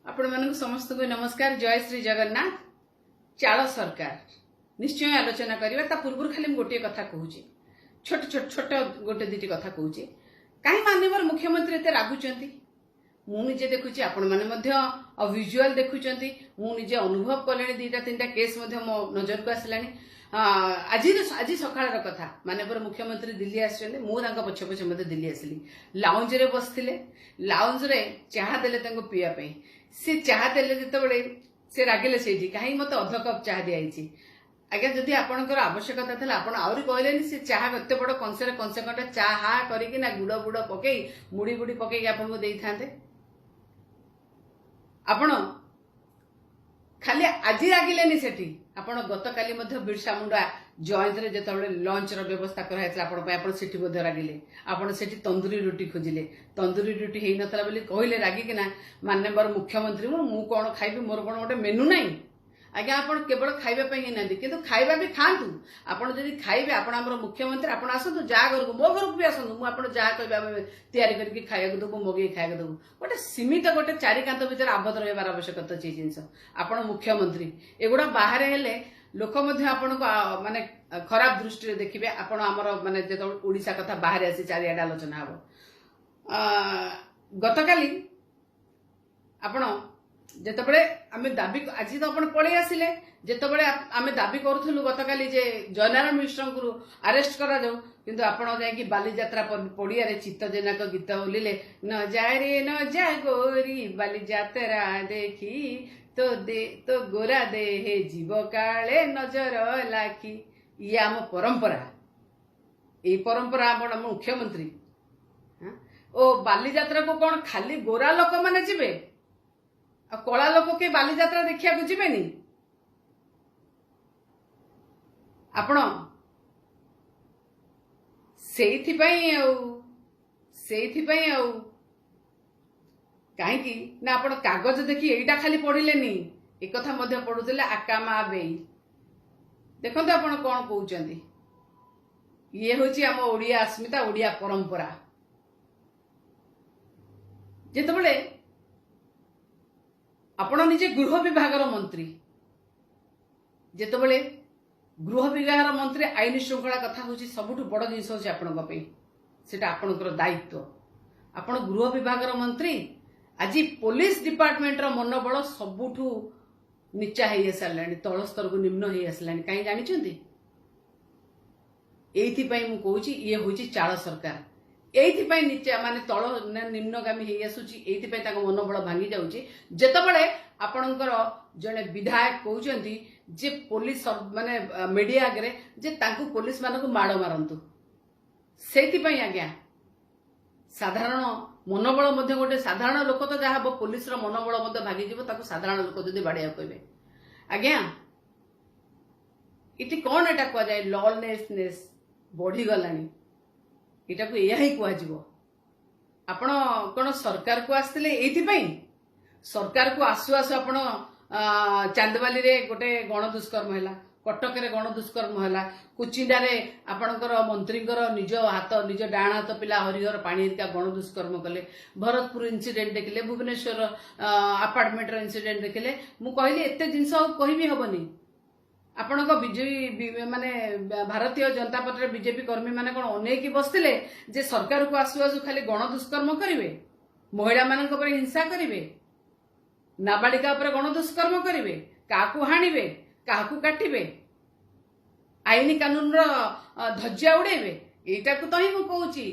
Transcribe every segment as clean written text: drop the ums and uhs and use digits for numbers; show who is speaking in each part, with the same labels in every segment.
Speaker 1: आपण मानक समस्त को नमस्कार। जय श्री जगन्नाथ। चाल सरकार निश्चय आलोचना करवा ता पूर्व खाली गोटे कथा कहूँ छोट छोट छोट गोटे दुटी कथा कहूँ कहीं माननीय मुख्यमंत्री एत रागुंट मुझे देखुची आपण मैंने विजुआल देखुंट मुझे अनुभव कले दुईटा तीन केस मो नजर को आसला। आज आज सकाळ कथा माननीय मुख्यमंत्री दिल्ली आसछन्ते मु पछे पछे दिल्ली आसली लाउंज रे बसथिले लाउंज रे चाहा देले पीवा से चाहा देले जिते से रागिले से कहीं मत अध कप चाहा दिखाई आज्ञा जदि आपणकर आवश्यकता था आपण आहरी कहले से चाहा एत बड़ कंसे कंटे चाहा करना गुड़ बुड़ पकई मुड़ी बुड़ी पकई आपको दे था आपण खाली आज रागिले सेठी आपण गत काली बिरसा मुंडा जयंत रे जेतबळे लंच रो व्यवस्था करायतला आपण सेठी मध्ये रागिले आपण सेठी तंदूरी रोटी खोजिले तंदूरी रोटी हेई नतला बोली कहले रागी किना माननीय मुख्यमंत्री मु कोन खाइबी मोर कोन गोटे मेनू नाही आज्ञा आपण केवल खाइबा पई ना किंतु खाइबा भी खातु आपण जदि खाइबे आपण हमर मुख्यमंत्री आपण आसतु जा घर को मो घर को भी आसतु मु आपण जा कहबा तयारी करके खाइबा दबु मगे खाइबा दबु गोटे सीमित गोटे चारि कांत भीतर आबद्ध रहबार आवश्यकता छै जिंस आपण मुख्यमंत्री एगुडा बाहर हेले लोक मध्य आपण को माने खराब दृष्टि रे देखिबे आपण हमर माने जेतो ओडिसा कथा बाहर आसी चारियाडा आलोचना हबो गतकाली आपण जेतबळे आमे दाबी आज तो आपण पळे आसिले जेतबळे आमे दाबी करूथलु गतकाली जे जयनारायण मिश्र को अरेस्ट करा जाऊ किंतु आपण जाय कि बाली यात्रा पड़िया रे चित्त जनक गीत बोलिले न जाय रे न जा गोरी बाली यात्रा देखी तो गोरा दे हे जीव काले नजर लाखी ये आम परंपरा ए परंपरा आपण मुख्यमंत्री ओ बाली यात्रा को कौन खाली गोरा लोक माने जिबे कला लोक के बाली यात्रा देखिया बुझीबेनी आपण सेइथिपई कहीं ना आपण कागज देखी एटा खाली पढ़िलेनी एक कथा मध्य पढ़ुले आकामा बेई देखते आपण कौन कहते ये हूँ आम ओडिया अस्मिता ओडिया परंपरा जेतबळे आपण निजे गृह विभाग मंत्री जेतबळे गृह विभाग मंत्री आईन श्रृंखला कथा हूँ सबुठ बड़ जिनस हूँ आपणकर दायित्व आपण गृह विभाग मंत्री आज पुलिस डिपार्टमेंट मनोबल सबुठ नीचा हो सारा तल स्तर को निम्न हो आसला कहीं जानते ये मुझे ये हूँ चाल सरकार ये नीचा माने तल निम्नगामी हो आसूची ये मनोबल भांगी जाऊँगी जेतबळे आपणकर जड़े विधायक कहते जे पुलिस माने मीडिया आगे जे तांकु पुलिस मानक माड़ मारंतु से आज्ञा साधारण मनोबल गोटे साधारण लोक तो जहाँ हम पुलिस मनोबल भांगी साधारण लोक जब बाड़िया कहे आज्ञा इटी कौन एटा कह जाए लॉलेसनेस बढ़ीगला इटा को यह ही कह आपण कौन सरकार को आसते ये सरकार को आसु आसु आपण चांदबाली रे गोटे गण दुष्कर्म है कटक रे गण दुष्कर्म है कुचिंडा रे आपणकर मंत्री निज हाथ निज डाण हाथ पिला हरिहर पानी गण दुष्कर्म कले भरतपुर इंसिडेंट देखिले भुवनेश्वर अपार्टमेंट इंसिडेंट देखिले मु कहली एते जिनस कहि हबनी आपण बीजेपी माने भारतीय जनता पार्टी बीजेपी कर्मी माने कौन अनेक बसते जे सरकार को आसु आसु खाली गण दुष्कर्म करेंगे महिला मान हिंसा करेंगे नाबालिका गण दुष्कर्म करेंगे क्या हाणवे क्या काटे आईन कानून ध्वजा उड़ेबे यटा तो ही मुझे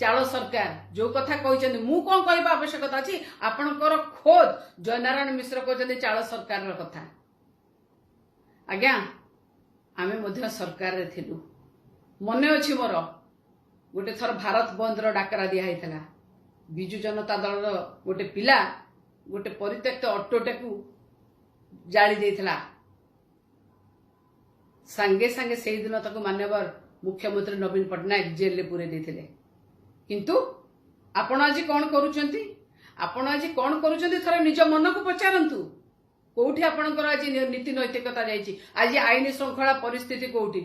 Speaker 1: चाल सरकार जो कथा कहते मु कौन कहवा आवश्यकता अच्छी आपणकर खोद जयनारायण मिश्र कहते चाल सरकार कथा आज्ञा आमे मध्य सरकार रे थिलु मने अछि मोर गोटे थर भारत बंद रो डाकरा दिया हैतला बिजु जनता दल रो गोटे पिला गोटे परित्यक्त ऑटोटे को जाली देथिला संगे संगे से दिन तक मान्यवर मुख्यमंत्री नवीन पटनायक जेल ले पूरे देथिले किंतु आपण आज कौन करूचंती आपण आज कौन करूचंती थरे निज मन को पचारंतु कोठी आपणकर आज नीति नैतिकता जाइए आज आईन श्रृंखला परिस्थिति कोठी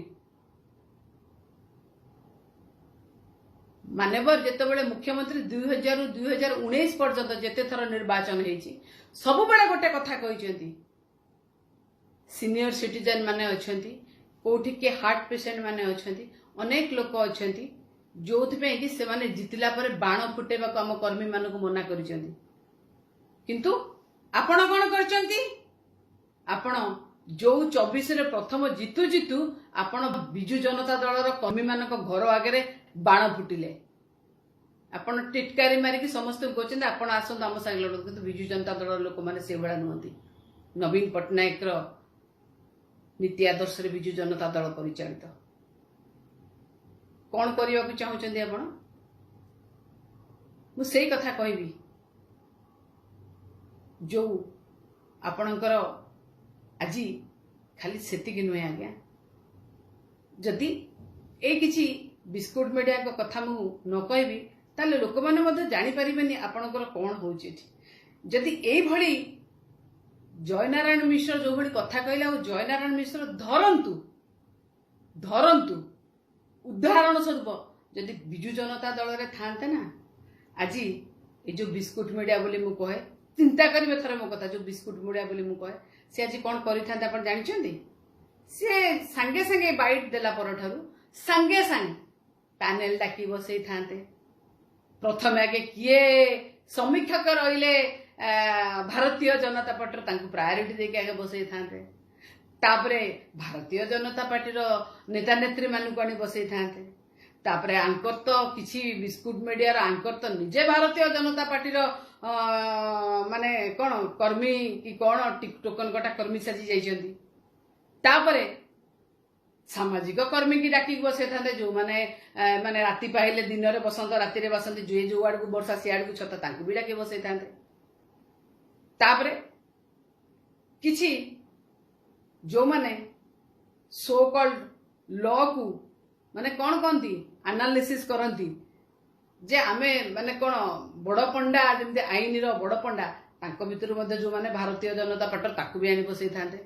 Speaker 1: मानवर जितेबाला मुख्यमंत्री 2000 रु 2019 पर्यंत जिते थर निर्वाचन होती सब बेले गोटे कथा कहते सीनियर सिटीजन माने अच्छी कोठी के हार्ट पेशेंट माने अच्छी अनेक लोक अच्छा जो कि से माने जितला पर बाण फुटेबा आम कर्मी मानक मना कर किंतु आपण कौन कर आपण जो 24 रे प्रथम जीतु जीतु आपण बिजु जनता दल कर्मी मानक घर आगे बाण फुटिले आपण टिटकारी मारिकी समस्त कहते आपण आसतु आम सागे लड़ कि बिजु जनता दल लोक मैंने से भाया नुहति नवीन पट्टनायक नीति आदर्श रे बिजु जनता दल परिचालित कौन करने को चाहते आपण मुझे कथा कहबी जो आपणकर आज खाली सेतिकी नुहे आज्ञा जदि ए किछि बिस्कुट मीडिया को कथा मु न कहबी ताले लोक माने जानी परिबेनी आपणकर कौन होउछि जदि एई भली जयनारायण मिश्र जो भली कथा कहला जयनारायण मिश्र धरंतु धरंतु उदाहरण स्वरूप जदि बिजु जनता दल रे थांते ना आज ये जो बिस्कुट मीडिया बोली मु कहे चिंता करिवे थरे मो कथा जो बिस्कुट मीडिया बोली मु कहे से आज कौन करिथांते आपण जानिछंती से संगे संगे बाइट देला पर ठारू संगे संगे पैनल डाकी बसई थांते प्रथम आगे किए समीक्षक रहिले भारतीय जनता पार्टी तांको प्रायोरिटी देके आगे बसई थांते तापरे भारतीय जनता पार्टी रो नेता नेत्री मानू आनी बसई थांते तापरे आंकर तो किछि बिस्कुट मीडिया रो आंकर तो निजे भारतीय जनता पार्टी रो माने कोन कर्मी कि कोन टोकन कटा कर्मी साजी जाइछंती तापरे सामाजिक कर्मी की डाकी बसई थांते जो माने माने राति पाइले दिन रे बसंत राति रे बसंती जे जो आड़ को वर्षा सी आड़ को छता तांको भी डाकी बसई थांते तापरे किछि जो माने सो कॉल्ड लॉ को माने कौन कहती एनालिसिस करती जे आमे माने कौन बड़ पंडा जमती आईन रो बड़ पंडा तांको भितर मध्ये जो माने भारतीय जनता पार्टी ताकू भी आनी बसई थांते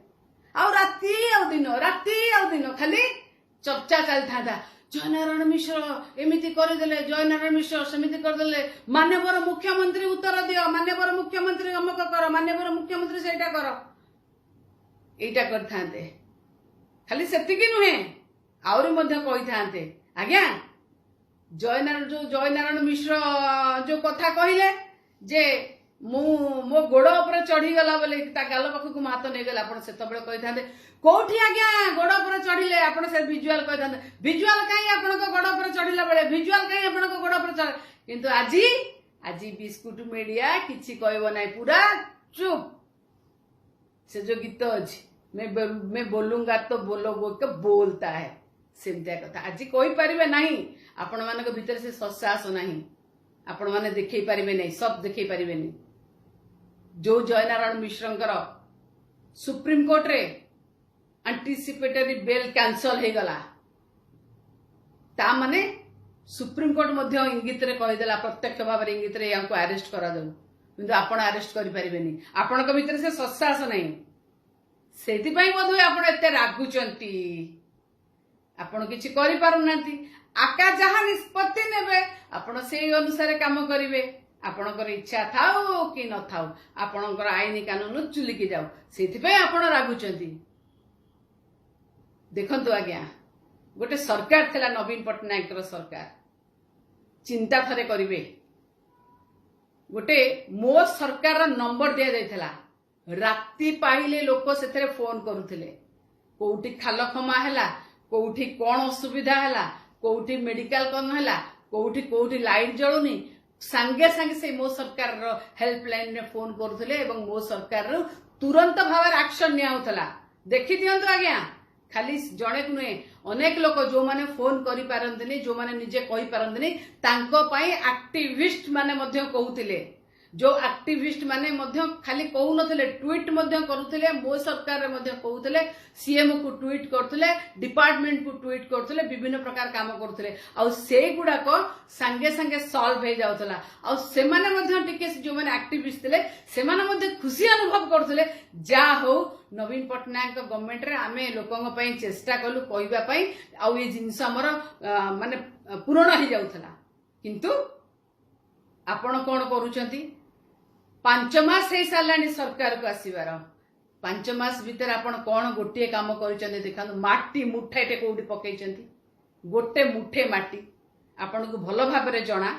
Speaker 1: आ राति आ दिन खाली चर्चा चली था जयनारायण मिश्र एमती करदे जयनारायण मिश्र सेमती करदे मानवर मुख्यमंत्री उत्तर दियो मानवर मुख्यमंत्री अमक कर मानवर मुख्यमंत्री सेटा कर एटा करथांते खाली सेतिकी नुहे आउरी मध्ये कहि थांते आज्ञा जयनारायण मिश्र जो कथा कहिले जे मो गोड़ ऊपर चढ़ी गला बोले गाल पाखक हाथ नहीं गला आप सेतबे कही था कौटी आज्ञा गोड़ ऊपर चढ़िले आप से विजुआल कही था विजुआल कहीं आप गोड़ ऊपर चढ़ला बेले विजुआल कहीं आप गोड़ ऊपर चढ़ किंतु आज आज बिस्कुट मीडिया किछि कहबो नाही पूरा चुप से जो गीत अच्छी मैं बोलूंगा तो बोलो के बोलता है सेमतिया कथा आज कही पारे ना आपण मान भीतर से सत्साहस ना आपण मैंने देखई पारे नहीं सब देखई पारे नहीं जो जयनारायण मिश्रंकर सुप्रीम कोर्ट रे एंटीसिपेटरी बेल कैंसल हो गला ता माने सुप्रीम कोर्ट मध्य इंगित रे कहिदेला प्रत्यक्ष भाव रे इंगित रे यांको अरेस्ट करा दो किंतु आपण अरेस्ट करि परिबेनी आपण भीतर से सत्साहस नहीं सेति पई बोधुए आपण एते रागुचंती आपण किछि करि पारुनांती आका जहा निष्पत्ति नेबे आपण से अनुसार काम करिवे आपणकर इच्छा थाउ कि न थाउ आपणकर आईन कानून चुलिकी जाऊ सेति पई आपण रागुचंती देखंतु आज्ञा गोटे सरकार थिला नवीन पट्टनायक सरकार चिंता थरे करिवे गोटे मो सरकार नंबर दिया जायथला राति पाइले लोक से फोन करुथिले कोउठी खाल खमा हैला कोउठी कोन असुविधा हैला कोउठी मेडिकल कौन हैला कोउठी कोउठी लाइट जळुनी संगे संगे से मो सरकार हेल्पलाइन में फोन करुथिले एवं मो सरकार तुरंत भाव एक्शन नियाउथला देखि दियंतु आज्ञा खाली जणे नुहे अनेक लोक जो माने फोन करि पारंतनी जो माने निजे कहि पारंतनी तांको पई एक्टिविस्ट माने मध्य कहउथिले जो एक्टिविस्ट माने मध्य खाली कहू नथिले ट्वीट मध्य करुथिले मो सरकार रे मध्य कहउथिले सीएम को ट्वीट करथिले डिपार्टमेंट को ट्वीट करथिले विभिन्न प्रकार काम करथिले आ से गुडा को संगे संगे सॉल्व हे जाउथला आ से माने मध्य टिके जो माने एक्टिविस्ट थिले से माने मध्य खुशी अनुभव करथिले जा हो नवीन पट्टनायक गवर्नमेंट रे आमे लोकंग पई चेष्टा कलु कहबा पई आ ये जिंस हमर माने पूर्ण ही जाउथला किंतु आपण कौन करूचंती 5 मास हो सारानी सरकार को आसबार 5 मास भितर आपण कौन गोटे काम कर देखा माटी मुठेटे कौटी पकई गोटे मुठे माटी आपण को भल भाव जना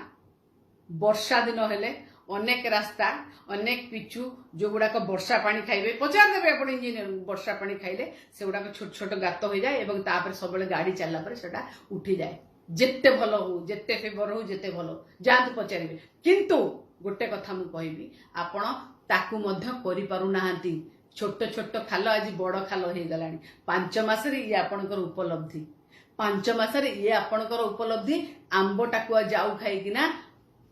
Speaker 1: वर्षा दिन हेले अनेक रास्ता अनेक पिचु जो गुड़ाक वर्षा पानी खाइबे पचार देबे आपण इंजीनियर वर्षा पानी खाइले से गुड़ाक छोट छोट गात हो जाए एवं तापर सब गाड़ी चलला पर सेटा उठी जाए जेते भल हो जेते फेवर हो जेते भल जातु पचारे किंतु गोटे कथा मु कहबी आपण ताकू मध्य करि पारु नाहंती छोट छोट खाल आज बड़ खाल हो गलानी 5 मास रे ये आपनकर उपलब्धि 5 मास रे ये आपनकर उपलब्धि आंब टाकुआ जाऊ खाई किना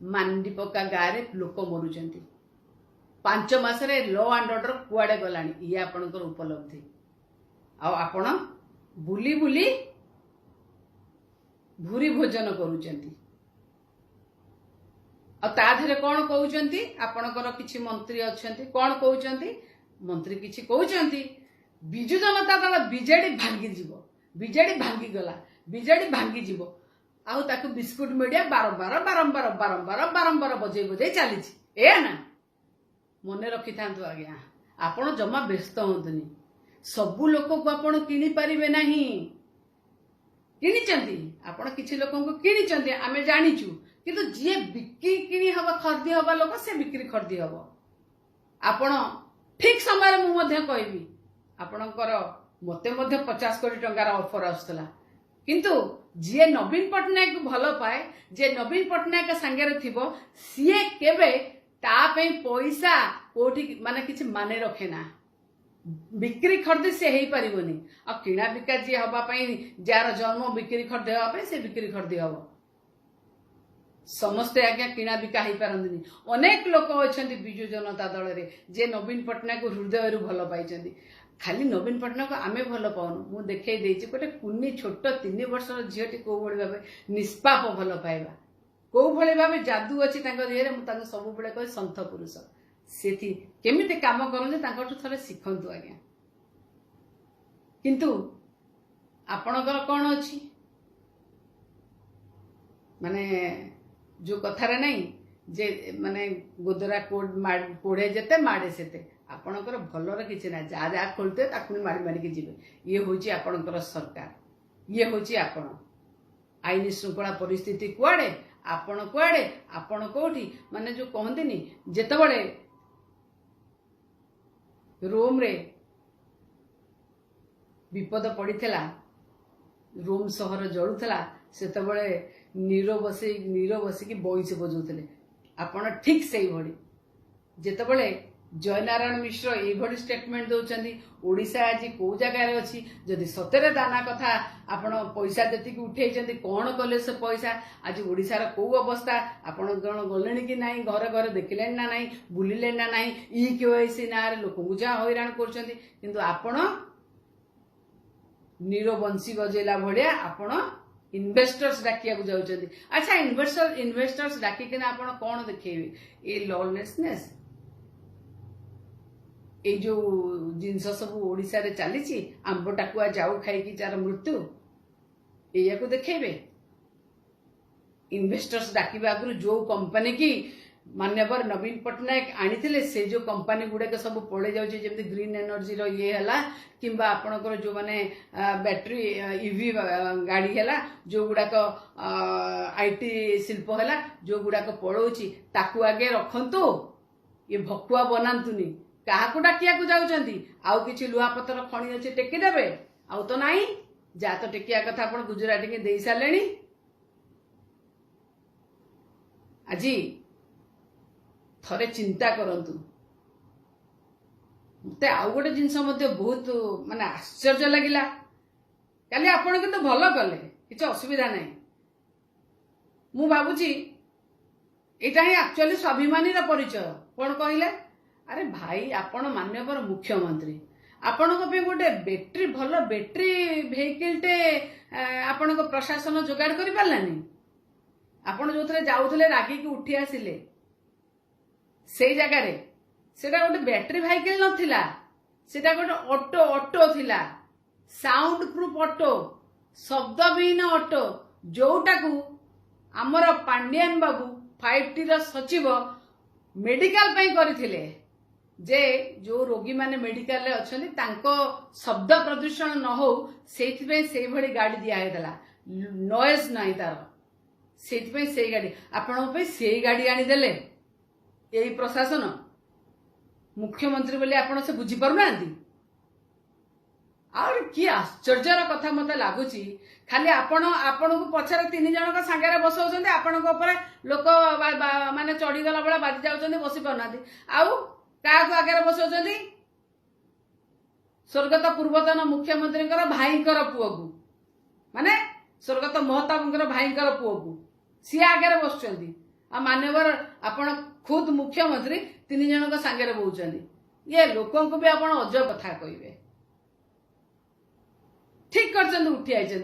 Speaker 1: मांडीपका गाँव में लोक मरुचंती 5 मास रे लॉ एंड ऑर्डर कुआडे गलानी ये आपनकर उपलब्धि आपण बुली बुली भूरी भोजन करूचंती ताधरे कौन कहउचंती आपनकर किछि मंत्री अछंती कौन कहउचंती मंत्री किछि कहउचंती बिजु जनता दल बीजेडी भांगी जीवो बीजेडी भांगी गला बीजेडी भांगी जीवो आउ ताकू बिस्कुट मीडिया बारंबार बारंबार बारंबार बारंबार बजे बजे चली ए ना मने रखि थांतु आज्ञा आपण जमा व्यस्त होतनी सबु लोक को आपण किनि परिबे नाही किनिचंती आपण किछि लोक को किनिचंती आमे जानिचु किंतु जे बिक्री किनी हवा खर्दी हवा लोक से बिक्री खर्दी हवा आपण ठीक समय मु मध्य कहबी आपणकर मते मध्य 50 कोटी टंकार ऑफर आसला किंतु जे नवीन पटनायक भल पाए जे नवीन पटनायक सांगे थिबो सीए केबे ता पे पैसा कोठी माने किछि माने रखे ना बिक्री खर्दी से हेई परिबोनी आ किणा बिका जे हवा पई जार जन्म बिक्री खर्दी हवा पे से बिक्री खर्दी हवा समस्ते आज्ञा किणा बिका ही पारंदिनी अनेक लोक अछंती बिजु जनता दल रे जे नवीन पटनायक हृदय रु भल पाइचंती खाली नवीन पटनायक आमे भल पाउनु मु देखै देछि गोटे कुन्नी छोट 3 वर्षर झियटी को भଳି भाबे निष्पाप भल पाइबा को भଳି भाबे जादू अछि तांको देहरे मु तांको सब बेले कहि संत पुरुष सेठी केमिते काम करन तांको थरे सिखंतु आज्ञा किंतु आपणकर कोन अछि माने जो कथारे नहीं जे माने गोदरा कोड़े जेते माड़े सेते आपणकर भलर किछि ना जा जा खोलते ताकुनी मारी मारी के जिवे ये होची आपणकर सरकार ये होची आपण आईन श्रृंखला परिस्थिति कुआडे आपण कोठी माने जो कहंदिनी जेते बळे रोम रे विपद पड़ीथला रोम शहर जळुथला सेते बळे नीरो बसी की बइसे बजौले आपण ठीक से भली जेते बळे जयनारायण मिश्र ए भली स्टेटमेंट दउचंदी ओडिसा आज को जगह अछि जदि सतरे दाना कथा आपण पैसा देती उठेइचंदी कोन कले से पैसा आज ओडिसा रा को अवस्था आपण गण गलेनी कि नाही घर घर देखिलेन ना नाही बुलिलेन ना नाही ई केवाईसी ना रे लोक बुझा हैरान करचंदी किंतु आपण नीरो बंसी बजेला भलिया आपण इन्वेस्टर्स डाकिया जाउचंदी अच्छा इन्वेस्टर्स डाकी के आपण कोन देखेबे ए लॉलेसनेस ए जो जिनस सब ओडिसा रे चलीची आंब टाकुआ जाऊ खाई की जार मृत्यु एया को देखेबे इन्वेस्टर्स डाकिबा आगु जो कंपनी की मान्यवर नवीन पटनायक आनी से जो कंपनी गुड़े के सब पड़े जाउची जेमति ग्रीन एनर्जी रो ये हला किंबा आपनकर जो माने बैटरी ईवी गाड़ी हला जो गुड़ा को आईटी शिल्प हला जो गुड़ा को पड़ोची ताकू आगे रखंतु ये भकुआ बनांतुनी काहाकू डाकिया को जाउचंती आउ किछि लुहा पत्थर खणी अछि टेकी देबे आउ तो नाही जा तो टेकिया कथा आपण गुजराती के देई सालेनी आजी थरे चिंता करंतु मते आउ गोटे जिनस मध्य बहुत माने आश्चर्य लागिला काली आपण किंतु भलो कले किछ असुविधा नाही मु भाबुची एटा ही एक्चुअली स्वाभिमानी रा परिचय कोन कहिले अरे भाई आपण मान्यवर मुख्यमंत्री आपण को पे गोटे बैटरी भलो बैटरी व्हीकल टे आपण को प्रशासन जोगाड़ करि पालानी आपण जोथरे जाउथले रागी की उठी आसिले से जगह रे सेटा गोटे बैटरी व्हीकल नथिला सेटा गोटे ऑटो थिला साउंड प्रूफ ऑटो शब्दविहीन ऑटो जोटा को आमर पांडियान बाबू 5T ର सचिव मेडिकल ପାଇଁ କରିଥିଲେ जे जो रोगी माने मेडिकल रे अछंती तांको शब्द प्रदूषण न हो सेथि पे सेही भली गाड़ी दिया हेतला नॉइज नाही तार सेथि पे सेही गाड़ी आपण पे सेही गाड़ी आनी देले एई प्रशासन मुख्यमंत्री बोले आपण से बुझी पारु नांती और कि आश्चर्यर कथा मते लागुची खाली आपण को पछरे 3 जन का संगे बसौछंती आपण को ऊपर लोक माने चढ़ी गला बळा बाजी जाउछंती बसी पारनांती आउ क्या आगे बसौଛନ୍ତି स्वर्गत पूर्वतन मुख्यमंत्री भाईकर पुओ को माने स्वर्गत महताब भाईकर पुओ को सी आगे बसुंट मान्यवर आपण खुद मुख्यमंत्री 3 जन का सांगे बहुंट ये लोकों को भी आप अजब कथा कहे ठीक कर उठी आई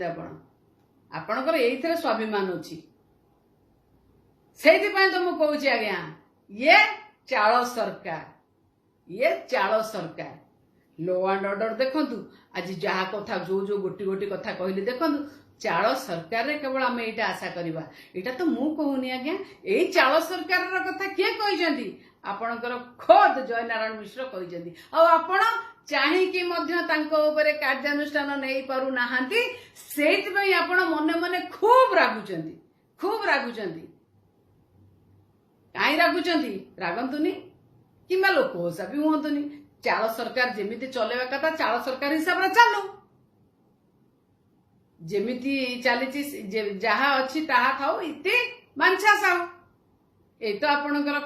Speaker 1: आपणकर ये स्वाभिमान अच्छी से तो मुझे कहूँ आज्ञा ये चाल सरकार ये चाल सरकार लो एंड ऑर्डर देखंतु आज जहा कथा जो जो गोटी गोटी कथा कहली देखंतु चाल सरकार रे केवल आम एटा आशा करबा एटा तो मु कहूनी आज्ञा एई चाल सरकार रा कथा के कहिसेंती आपणकर खुद जयनारायण मिश्र कहिसेंती आ आपण चाहि कि मध्य तांको ऊपर कार्यानुष्ठान नै पारु नाहांती सेति पई आपण मने मने खूब रागुचंती काई रागुचंती रागंतुनी किंबा लोक होसा भी हुंतुनी चाल सरकार जेमिति चलेवा कथा चाल सरकार हिसाब रे चालू जेमिति चलीची जहा अछि ताहा थाओ इति मानछा साउ ए तो आपणकर